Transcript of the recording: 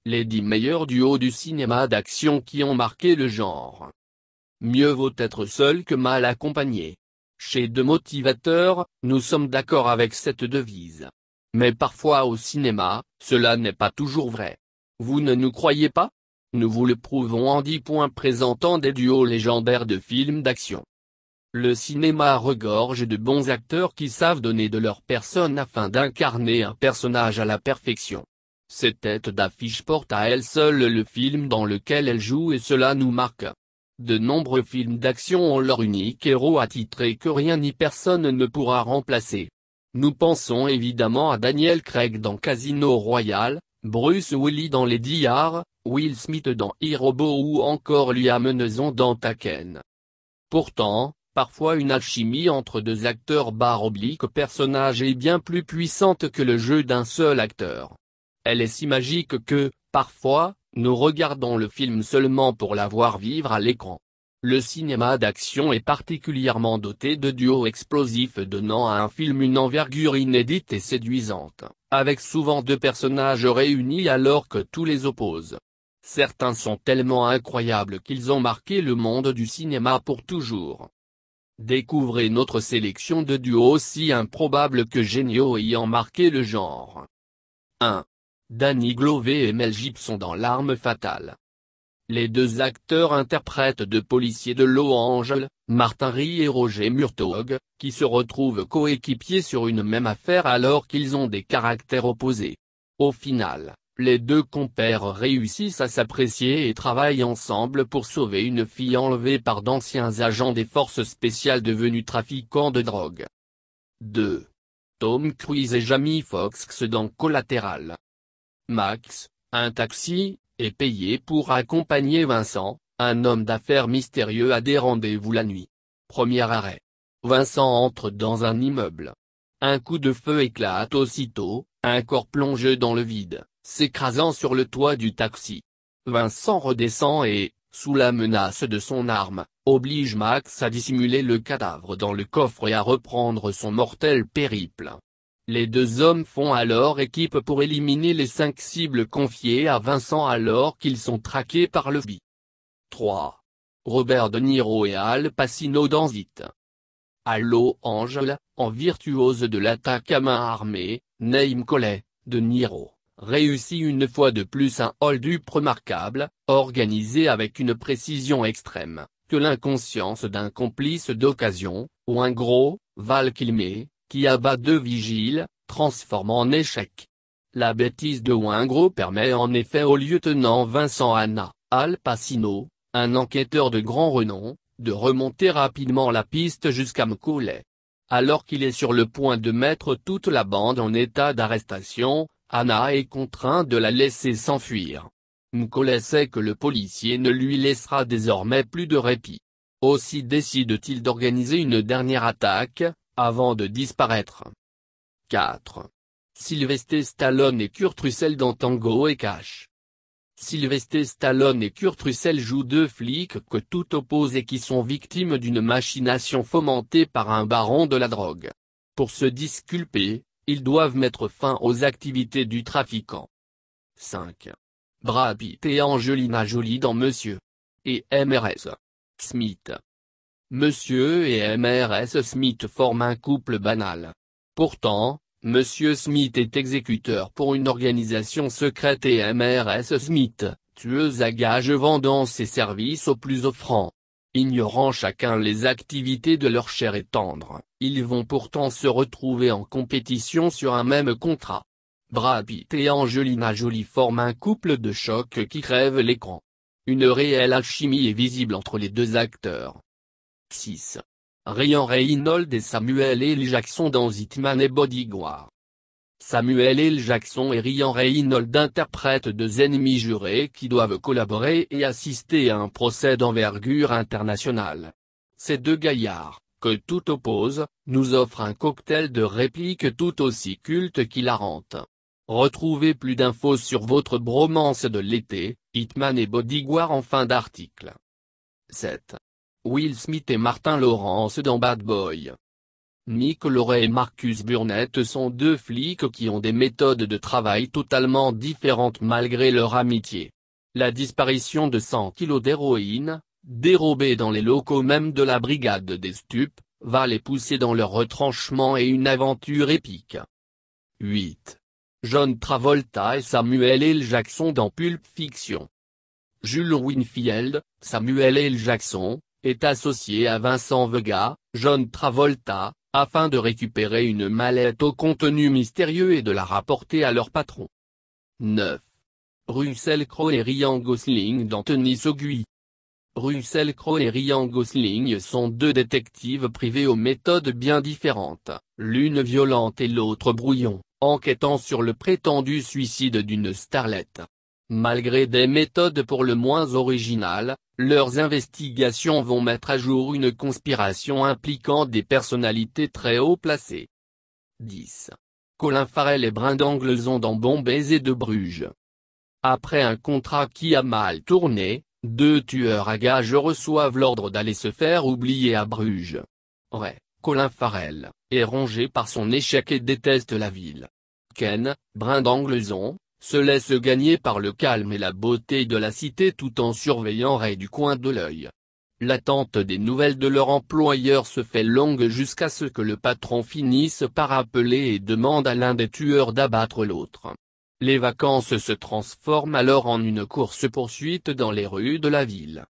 Les 10 meilleurs duos du cinéma d'action qui ont marqué le genre. Mieux vaut être seul que mal accompagné. Chez The Motivateur, nous sommes d'accord avec cette devise. Mais parfois au cinéma, cela n'est pas toujours vrai. Vous ne nous croyez pas? Nous vous le prouvons en 10 points présentant des duos légendaires de films d'action. Le cinéma regorge de bons acteurs qui savent donner de leur personne afin d'incarner un personnage à la perfection. Ces têtes d'affiche portent à elles seules le film dans lequel elles jouent et cela nous marque. De nombreux films d'action ont leur unique héros attitré que rien ni personne ne pourra remplacer. Nous pensons évidemment à Daniel Craig dans Casino Royale, Bruce Willis dans Les Die-Hard, Will Smith dans iRobot ou encore Liam Neeson dans Taken. Pourtant, parfois une alchimie entre deux acteurs /personnages est bien plus puissante que le jeu d'un seul acteur. Elle est si magique que, parfois, nous regardons le film seulement pour la voir vivre à l'écran. Le cinéma d'action est particulièrement doté de duos explosifs donnant à un film une envergure inédite et séduisante, avec souvent deux personnages réunis alors que tous les opposent. Certains sont tellement incroyables qu'ils ont marqué le monde du cinéma pour toujours. Découvrez notre sélection de duos aussi improbables que géniaux ayant marqué le genre. 1. Danny Glover et Mel Gibson dans L'Arme Fatale. Les deux acteurs interprètent deux policiers de Los Angeles, Martin Ree et Roger Murtaugh, qui se retrouvent coéquipiers sur une même affaire alors qu'ils ont des caractères opposés. Au final, les deux compères réussissent à s'apprécier et travaillent ensemble pour sauver une fille enlevée par d'anciens agents des forces spéciales devenus trafiquants de drogue. 2. Tom Cruise et Jamie Foxx dans Collatéral. Max, un taxi, est payé pour accompagner Vincent, un homme d'affaires mystérieux à des rendez-vous la nuit. Premier arrêt. Vincent entre dans un immeuble. Un coup de feu éclate aussitôt, un corps plonge dans le vide, s'écrasant sur le toit du taxi. Vincent redescend et, sous la menace de son arme, oblige Max à dissimuler le cadavre dans le coffre et à reprendre son mortel périple. Les deux hommes font alors équipe pour éliminer les 5 cibles confiées à Vincent alors qu'ils sont traqués par le FBI. 3. Robert De Niro et Al Pacino dans Hit. À Los Angeles, en virtuose de l'attaque à main armée, Naïm Collet, De Niro, réussit une fois de plus un hold-up remarquable, organisé avec une précision extrême, que l'inconscience d'un complice d'occasion, ou un gros, Val Kilmer, qui abat 2 vigiles, transforme en échec. La bêtise de Wingro permet en effet au lieutenant Vincent Anna, Al Pacino, un enquêteur de grand renom, de remonter rapidement la piste jusqu'à Macaulay. Alors qu'il est sur le point de mettre toute la bande en état d'arrestation, Anna est contraint de la laisser s'enfuir. Macaulay sait que le policier ne lui laissera désormais plus de répit. Aussi décide-t-il d'organiser une dernière attaque, avant de disparaître. 4. Sylvester Stallone et Kurt Russell dans Tango et Cash. Sylvester Stallone et Kurt Russell jouent deux flics que tout oppose et qui sont victimes d'une machination fomentée par un baron de la drogue. Pour se disculper, ils doivent mettre fin aux activités du trafiquant. 5. Brad Pitt et Angelina Jolie dans Monsieur et Mrs. Smith. Monsieur et Mrs. Smith forment un couple banal. Pourtant, Monsieur Smith est exécuteur pour une organisation secrète et Mrs. Smith, tueuse à gages vendant ses services aux plus offrants. Ignorant chacun les activités de leur chair et tendre, ils vont pourtant se retrouver en compétition sur un même contrat. Brad Pitt et Angelina Jolie forment un couple de choc qui crève l'écran. Une réelle alchimie est visible entre les deux acteurs. 6. Ryan Reynolds et Samuel L. Jackson dans Hitman et Bodyguard. Samuel L. Jackson et Ryan Reynolds interprètent deux ennemis jurés qui doivent collaborer et assister à un procès d'envergure internationale. Ces deux gaillards, que tout oppose, nous offrent un cocktail de répliques tout aussi culte qu'hilarante. Retrouvez plus d'infos sur votre bromance de l'été, Hitman et Bodyguard en fin d'article. 7. Will Smith et Martin Lawrence dans Bad Boy. Mick Loret et Marcus Burnett sont deux flics qui ont des méthodes de travail totalement différentes malgré leur amitié. La disparition de 100 kilos d'héroïne, dérobée dans les locaux même de la brigade des stupes, va les pousser dans leur retranchement et une aventure épique. 8. John Travolta et Samuel L. Jackson dans Pulp Fiction. Jules Winfield, Samuel L. Jackson, est associé à Vincent Vega, John Travolta, afin de récupérer une mallette au contenu mystérieux et de la rapporter à leur patron. 9. Russell Crowe et Ryan Gosling dans Tennis Aiguille. Russell Crowe et Ryan Gosling sont deux détectives privés aux méthodes bien différentes, l'une violente et l'autre brouillon, enquêtant sur le prétendu suicide d'une starlette. Malgré des méthodes pour le moins originales, leurs investigations vont mettre à jour une conspiration impliquant des personnalités très haut placées. 10. Colin Farrell et Brendan Gleeson dans Bon baiser de Bruges. Après un contrat qui a mal tourné, deux tueurs à gages reçoivent l'ordre d'aller se faire oublier à Bruges. Colin Farrell est rongé par son échec et déteste la ville. Ken, Brendan Gleeson, se laisse gagner par le calme et la beauté de la cité tout en surveillant Ray du coin de l'œil. L'attente des nouvelles de leur employeur se fait longue jusqu'à ce que le patron finisse par appeler et demande à l'un des tueurs d'abattre l'autre. Les vacances se transforment alors en une course-poursuite dans les rues de la ville.